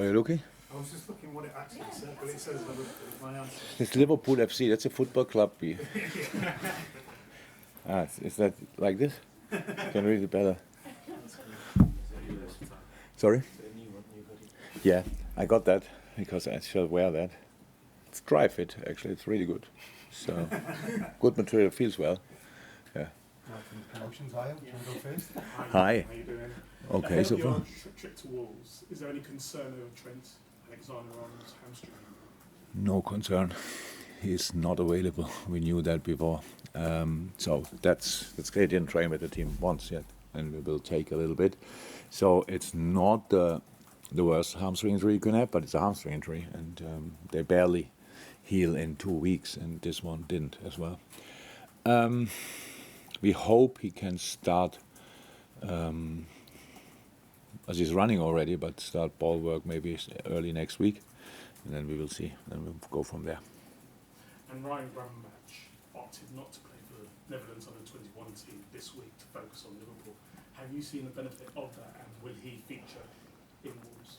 Are you looking? I was just looking what it actually said, but it says Liverpool. My answer. It's Liverpool FC. That's a football club. Is that like this? Can read it better. Sorry? Yeah, I got that because I shall wear that. It's dry fit, actually. It's really good. So, good material, feels well. Yeah. Promotions, Lyle. Do you want to go first? Hi. How you doing? Okay, so far. Trip to Wolves. Is there any concern over Trent Alexander-Arnold's hamstring? No concern. He's not available. We knew that before. So that's great. Didn't train with the team once yet, and we will take a little bit. So it's not the worst hamstring injury you can have, but it's a hamstring injury, and they barely heal in 2 weeks, and this one didn't as well. We hope he can start, as he's running already, but start ball work maybe early next week, and then we will see. Then we'll go from there. And Gravenberch opted not to play for the Netherlands under 21 team this week to focus on Liverpool. Have you seen the benefit of that, and will he feature in Wolves?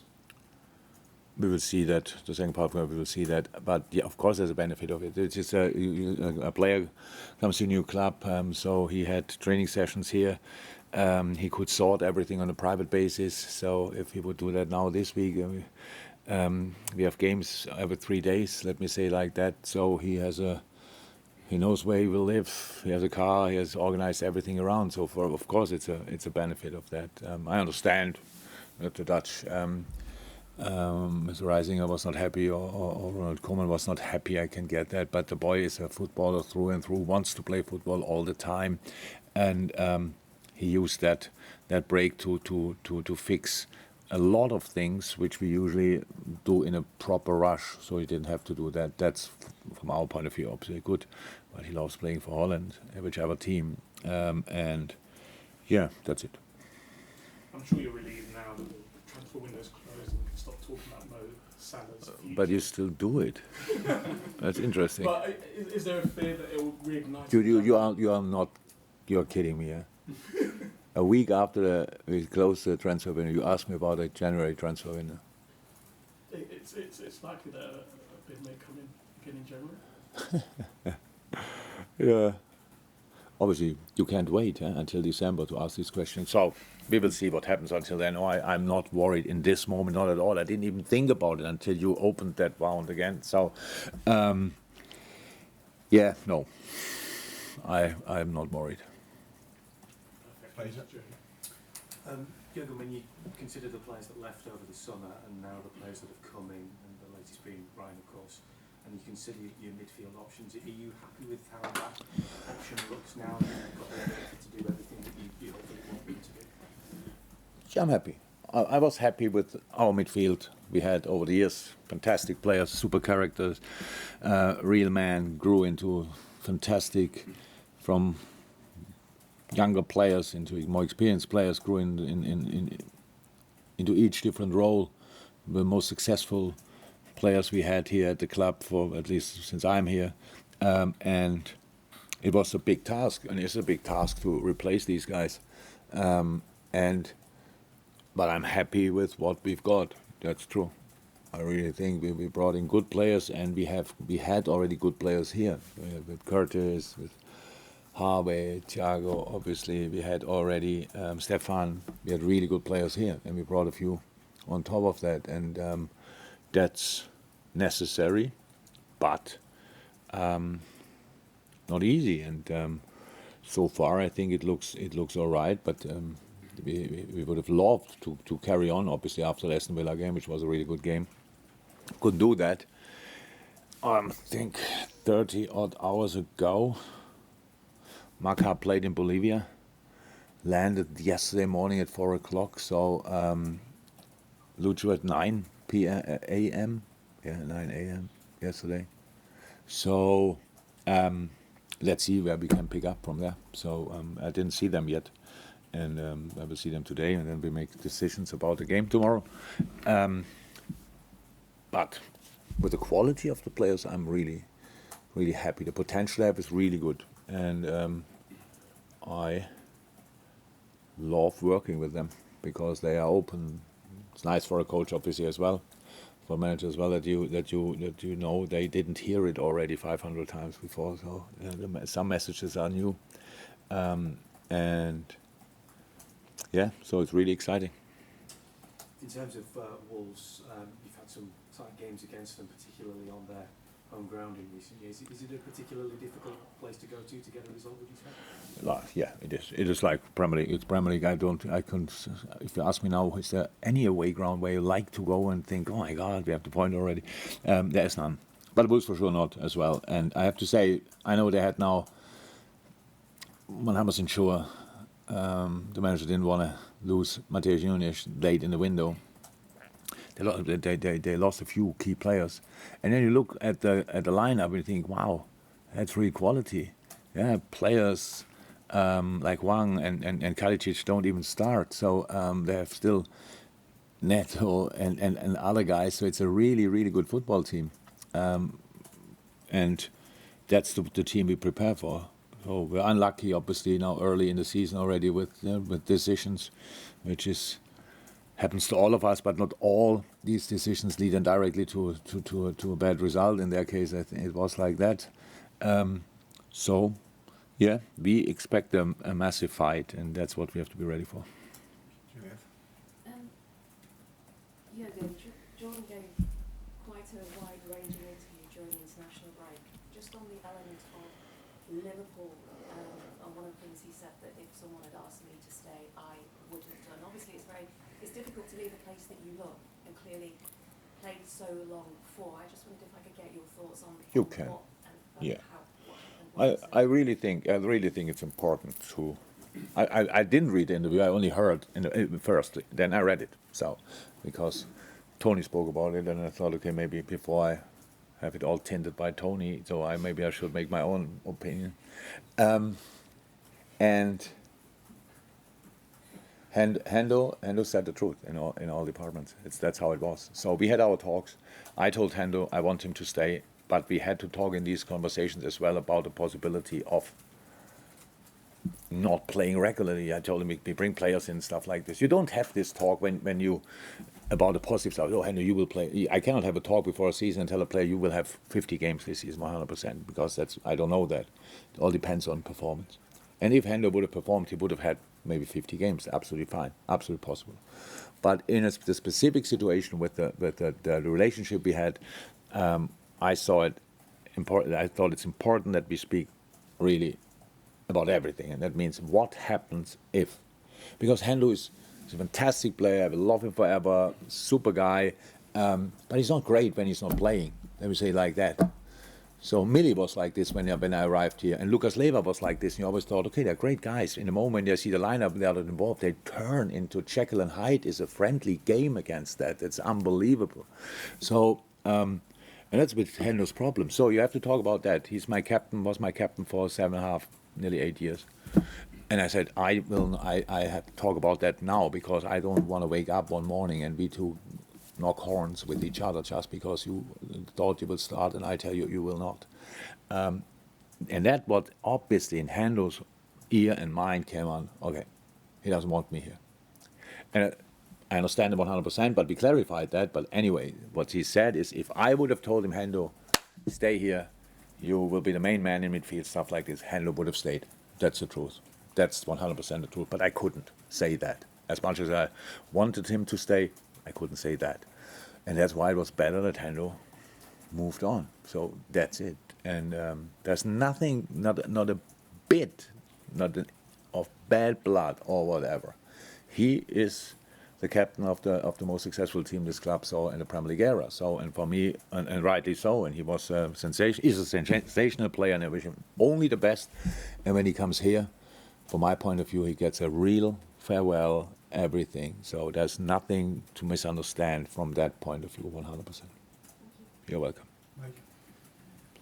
We will see that, the second part where we will see that, but yeah, of course there's a benefit of it. It's just a player comes to a new club, so he had training sessions here. He could sort everything on a private basis, so if he would do that now this week, we have games every 3 days, let me say like that, so he knows where he will live, he has a car, he has organized everything around, so of course it's a benefit of that. I understand that the Dutch Mr. Reisinger was not happy, or Ronald Koeman was not happy. I can get that, but the boy is a footballer through and through, wants to play football all the time, and he used that break to fix a lot of things which we usually do in a proper rush. So he didn't have to do that. That's from our point of view obviously good, but he loves playing for Holland, whichever team, and yeah, that's it. I'm sure you're relieved now that the transfer window's closed and we can stop talking about Salah's future. But you still do it. That's interesting. But is there a fear that it will reignite? You're kidding me, yeah? A week after we closed the transfer window, you asked me about a January transfer window. It's likely that a bid may come in again in January. Yeah. Obviously, you can't wait until December to ask these questions. So we will see what happens until then. I'm not worried in this moment, not at all. I didn't even think about it until you opened that wound again. So, yeah, no, I'm not worried. Jurgen, when you consider the players that left over the summer and now the players that have come in, and the latest being Ryan, of course, and you consider your midfield options, are you happy with how that option looks now, and you've got the ability to do everything that you hopefully want them to do? Yeah, I'm happy. I was happy with our midfield we had over the years. Fantastic players, super characters, real man, grew into fantastic, from younger players into more experienced players, grew into each different role. The most successful players we had here at the club, for at least since I'm here, and it was a big task, and it's a big task to replace these guys, but I'm happy with what we've got. That's true. I really think we brought in good players, and we had already good players here with Curtis, with Harvey, Thiago. Obviously, we had already Stefan. We had really good players here, and we brought a few on top of that, and that's necessary, but not easy. And so far, I think it looks all right. But we would have loved to carry on. Obviously, after the Aston Villa game, which was a really good game, couldn't do that. I think 30 odd hours ago, Maca played in Bolivia, landed yesterday morning at 4 o'clock. So Lucho at 9 a.m. Yeah, 9 a.m. yesterday. So let's see where we can pick up from there. So I didn't see them yet, and I will see them today, and then we make decisions about the game tomorrow. But with the quality of the players, I'm really, really happy. The potential they have is really good, and I love working with them because they are open. It's nice for a coach, obviously, as well. for managers as well, that you know they didn't hear it already 500 times before. So some messages are new, and yeah, so it's really exciting. In terms of Wolves, you've had some tight games against them, particularly on their home ground in recent years. Is it a particularly difficult place to go to get a result, would you say? Yeah, it is. It is like Premier League. It's Premier League. I couldn't. If you ask me now, is there any away ground where you like to go and think, oh my God, we have the point already? There is none. But Wolves for sure not as well. And I have to say, I know they had now 100% sure the manager didn't want to lose Mateusz Nunes late in the window. They lost a few key players, and then you look at the lineup and you think, wow, that's really quality. Yeah, players like Wang and Kalicic don't even start, so they have still Neto and other guys. So it's a really, really good football team, and that's the team we prepare for. So we're unlucky, obviously, now early in the season already with decisions, which happens to all of us, but not all these decisions lead directly to a bad result. In their case, I think it was like that. So, yeah, we expect a massive fight, and that's what we have to be ready for. Jordan gave quite a wide-ranging interview during the international break. Just on the element of Liverpool, and one of the things he said that if someone had asked me to stay, I would have done. Obviously, it's difficult to leave a place that you love and clearly played so long for. I just wondered if I could get your thoughts on You what can. and Yeah. how what happened. I really think it's important to. I didn't read the interview. I only heard first. Then I read it. So because Tony spoke about it, and I thought, okay, maybe before I have it all tinted by Tony, so maybe I should make my own opinion. And Hendo said the truth in all departments. That's how it was. So we had our talks. I told Hendo I want him to stay, but we had to talk in these conversations as well about the possibility of not playing regularly. I told him we bring players in, stuff like this. You don't have this talk when you about the positive stuff. Oh, Hendo, you will play. I cannot have a talk before a season and tell a player you will have 50 games this season, 100%, because I don't know that. It all depends on performance. And if Hendo would have performed, he would have had maybe 50 games. Absolutely fine, absolutely possible. But in the specific situation with the relationship we had, I saw it important. I thought it's important that we speak really about everything, and that means what happens if, because Hendo is a fantastic player. I will love him forever, super guy, but he's not great when he's not playing. Let me say it like that. So Millie was like this when I arrived here, and Lucas Leiva was like this. And you always thought, okay, they're great guys. In the moment they see the lineup, they are not involved. They turn into Jekyll and Hyde. Is a friendly game against that. It's unbelievable. So, and that's with Hendo's problem. So you have to talk about that. He's my captain. Was my captain for 7.5, nearly 8 years. And I said, I have to talk about that now, because I don't want to wake up one morning and we two knock horns with each other just because you thought you would start and I tell you you will not. And that what obviously in Hendo's ear and mind came on, okay, he doesn't want me here. And I understand him 100%, but we clarified that. But anyway, what he said is, if I would have told him, Hendo, stay here, you will be the main man in midfield, stuff like this, Hendo would have stayed. That's the truth. That's 100% the truth. But I couldn't say that. As much as I wanted him to stay, I couldn't say that. And that's why it was better that Hendo moved on. So that's it. And there's nothing, not a bit, of bad blood or whatever. He is the captain of the most successful team this club saw in the Premier League era. So, and for me, and rightly so, and he was a sensation. He's a sensational player, and I wish him only the best. And when he comes here, from my point of view, he gets a real farewell, everything. So there's nothing to misunderstand from that point of view, 100%. You're welcome. Mike.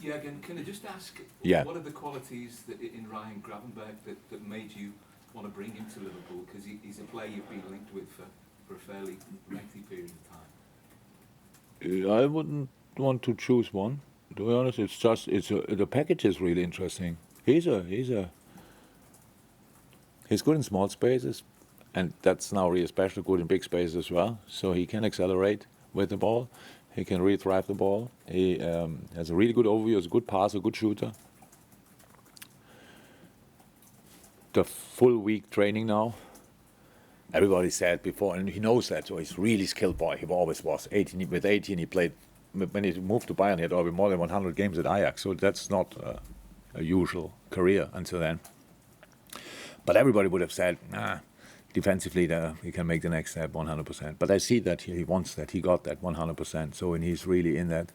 Yeah, again, can I just ask, what are the qualities that in Ryan Gravenberch that made you want to bring him to Liverpool? Because he's a player you've been linked with for a fairly lengthy period of time. I wouldn't want to choose one. To be honest, it's just the package is really interesting. He's good in small spaces, and that's now really especially good in big spaces as well. So he can accelerate with the ball. He can really drive the ball. He has a really good overview, is a good passer, good shooter. The full week training now. Everybody said before, and he knows that, so he's really skilled boy. He always was. With 18, he played. When he moved to Bayern, he had already more than 100 games at Ajax, so that's not a usual career until then. But everybody would have said, defensively, he can make the next step 100%. But I see that he wants that. He got that 100%. So when he's really in that,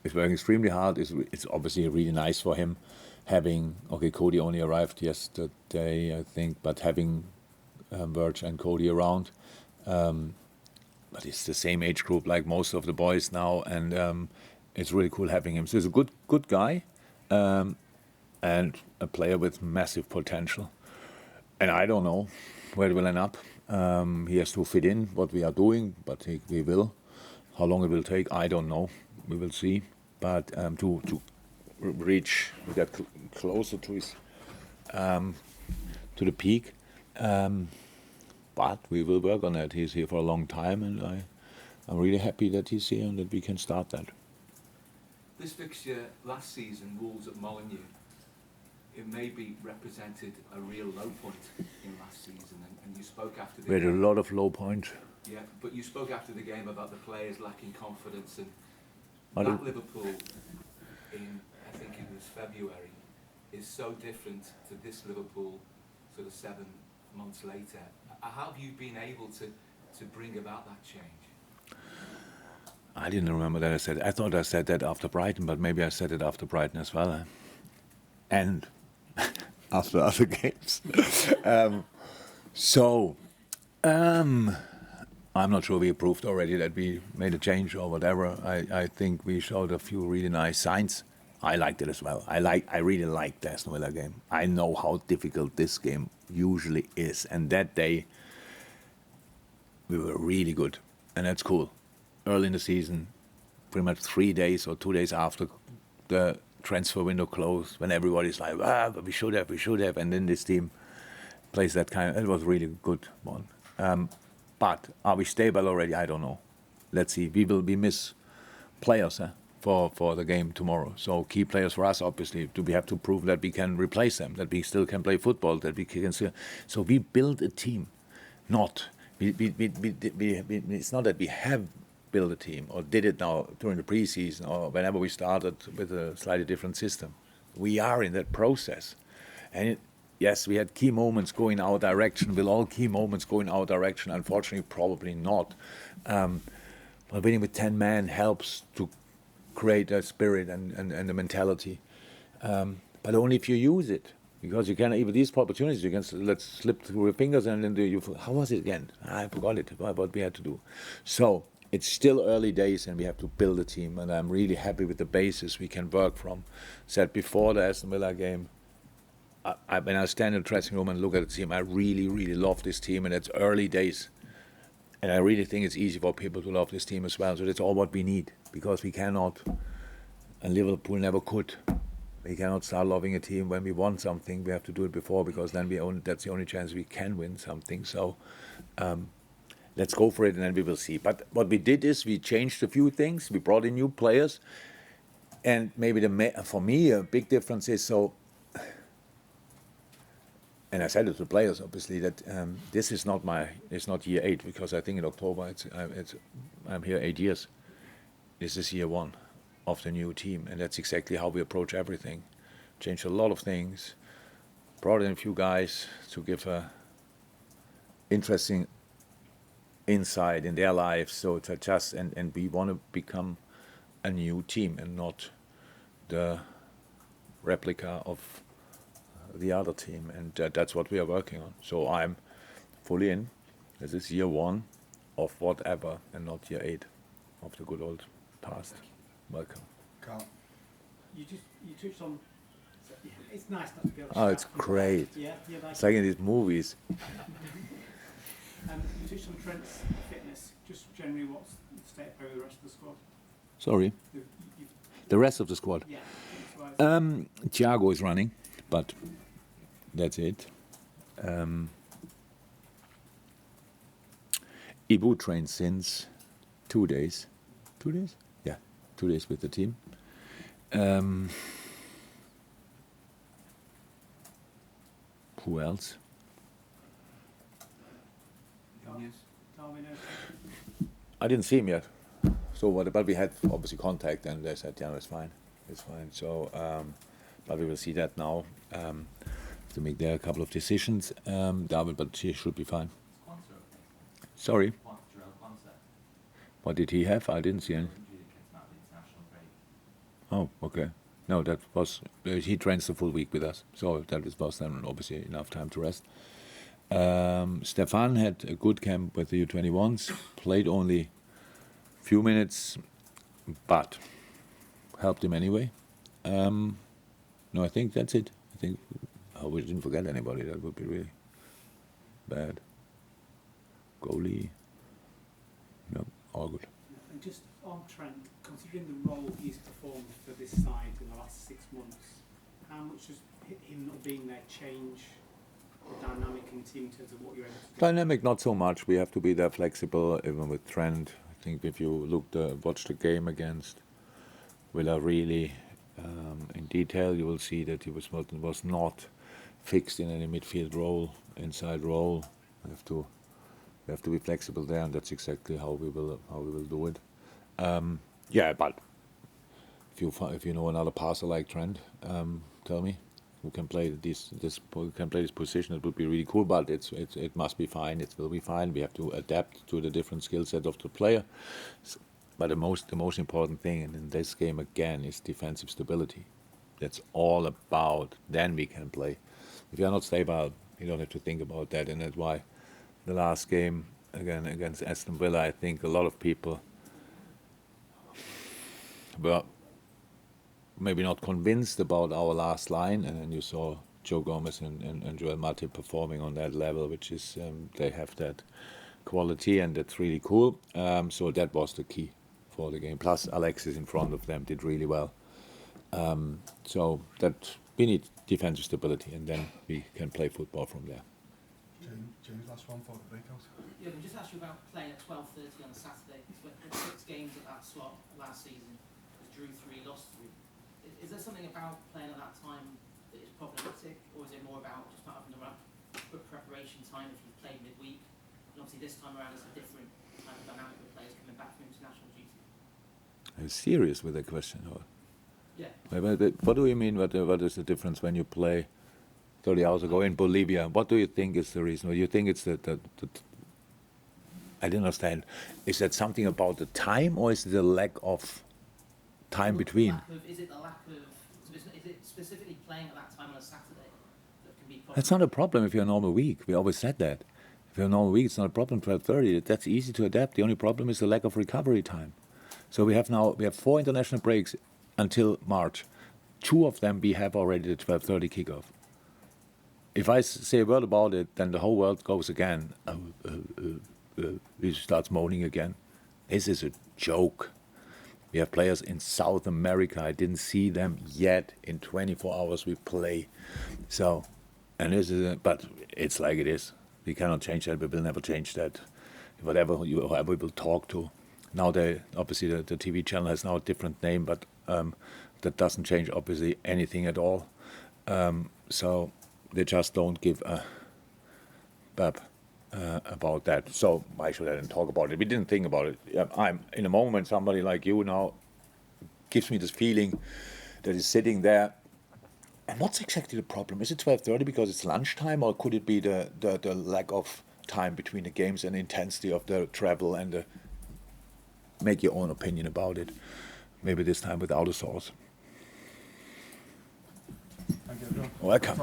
he's working extremely hard. It's obviously really nice for him having, Cody only arrived yesterday, I think, but having Verge and Cody around. But it's the same age group like most of the boys now, and it's really cool having him. So he's a good guy, and a player with massive potential. And I don't know where it will end up. He has to fit in what we are doing, but he will. How long it will take, I don't know. We will see. But to reach, we get closer to his to the peak. But we will work on that. He's here for a long time, and I'm really happy that he's here and that we can start that. This fixture last season, Wolves at Molineux, it maybe represented a real low point in last season, and you spoke after the We had game. a lot of low points. Yeah, but you spoke after the game about the players lacking confidence, and I that don't- Liverpool in, I think it was February, is so different to this Liverpool sort of 7 months later. How have you been able to bring about that change? I didn't remember that I thought I said that after Brighton, but maybe I said it after Brighton as well. And after other games. I'm not sure we proved already that we made a change or whatever. I think we showed a few really nice signs. I liked it as well. I really liked the Aston Villa game. I know how difficult this game usually is. And that day, we were really good. And that's cool. Early in the season, pretty much 3 days or 2 days after the transfer window closed, when everybody's like, but we should have. And then this team plays that it was really a good one. But are we stable already? I don't know. Let's see. We miss players for the game tomorrow. So key players for us, obviously, we have to prove that we can replace them, that we still can play football, that we can still. So we build a team, it's not that we have built a team or did it now during the preseason or whenever we started with a slightly different system. We are in that process. And yes, we had key moments going our direction. Will all key moments go in our direction? Unfortunately, probably not. But winning with 10 men helps to create a spirit and a mentality. But only if you use it. Because you can, even these opportunities, you can let slip through your fingers and then how was it again? I forgot it, what we had to do. So it's still early days and we have to build a team. And I'm really happy with the basis we can work from. Said before the Aston Villa game, when I stand in the dressing room and look at the team, I really, really love this team, and it's early days. And I really think it's easy for people to love this team as well. So that's all what we need, because we cannot, and Liverpool never could, we cannot start loving a team when we won something. We have to do it before, because then that's the only chance we can win something. So let's go for it, and then we will see. But what we did is we changed a few things. We brought in new players. And maybe for me, a big difference is and I said it to the players, obviously, that this is it's not year 8, because I think in October I'm here 8 years. This is year 1 of the new team, and that's exactly how we approach everything. Changed a lot of things, brought in a few guys to give a interesting insight in their lives. So it's just, and we want to become a new team and not the replica of the other team, and that's what we are working on. So I'm fully in. This is year 1 of whatever, and not year 8 of the good old past. Welcome. Carl. You touched on. It's nice not to be able to. Oh, it's great. Yeah, It's like in these movies. You touched on Trent's fitness. Just generally, what's the state of the rest of the squad? Sorry, the rest of the squad. Yeah. Thiago is running, but that's it. Ibu trained since 2 days, 2 days? Yeah, 2 days with the team. Who else? I didn't see him yet. So but we had obviously contact, and they said, yeah, it's fine. So, but we will see that now to make there a couple of decisions. But he should be fine. Sorry. What did he have? I didn't see any. Oh, okay. No, that was he trains the full week with us, so that was then obviously enough time to rest. Stefan had a good camp with the U21s, played only few minutes, but helped him anyway. No, I think that's it. I think I hope we didn't forget anybody. That would be really bad. Goalie. No, all good. And just on Trent, considering the role he's performed for this side in the last 6 months, how much does him not being there change the dynamic in the team in terms of what you're able to do? Dynamic, not so much. We have to be there flexible, even with Trent. I think if you watch the game against Villa really in detail, you will see that he was not fixed in any midfield role, inside role. We have to be flexible there, and that's exactly how we will do it. Yeah, but if you know another passer like Trent, tell me. Who can play this position? It would be really cool, but it must be fine. It will be fine. We have to adapt to the different skill set of the player. But the most important thing in this game again is defensive stability. That's all about. Then we can play. If you are not stable, you don't have to think about that, and that's why the last game again against Aston Villa, I think a lot of people were maybe not convinced about our last line, and then you saw Joe Gomez and Joel Matip performing on that level, which is they have that quality, and that's really cool. So that was the key for the game. Plus Alexis in front of them did really well. So that we need defensive stability, and then we can play football from there. James, last one for the breakout. Yeah, we just asked you about playing at 12:30 on a Saturday. We had 6 games at that slot last season. Drew 3, lost 3. Is there something about playing at that time that is problematic, or is it more about just not having the right preparation time if you've played midweek? And obviously this time around it's a different kind of dynamic with players coming back from international duty. Are you serious with that question? Or? Yeah. What do you mean? What is the difference when you play 30 hours ago in Bolivia? What do you think is the reason? Or you think it's the I didn't understand. Is that something about the time, or is it the lack of time between? Is it the lack of? Is it specifically playing at that time on a Saturday that can be problematic? That's not a problem if you're a normal week. We always said that. If you're a normal week, it's not a problem. 12:30. That's easy to adapt. The only problem is the lack of recovery time. So we have 4 international breaks until March. 2 of them we have already the 12:30 kickoff. If I say a word about it, then the whole world goes again. He starts moaning again. This is a joke. We have players in South America. I didn't see them yet. In 24 hours we play. So, and this is, but it's like it is. We cannot change that. We will never change that. Whoever we will talk to. Now obviously the TV channel has now a different name, but that doesn't change obviously anything at all. So they just don't give a bap about that. So why should I then talk about it? We didn't think about it. I'm in a moment, somebody like you now gives me this feeling that is sitting there. And what's exactly the problem? Is it 12:30 because it's lunchtime, or could it be the lack of time between the games and the intensity of the travel and the make your own opinion about it? Maybe this time without a source. Thank you, everyone. Welcome.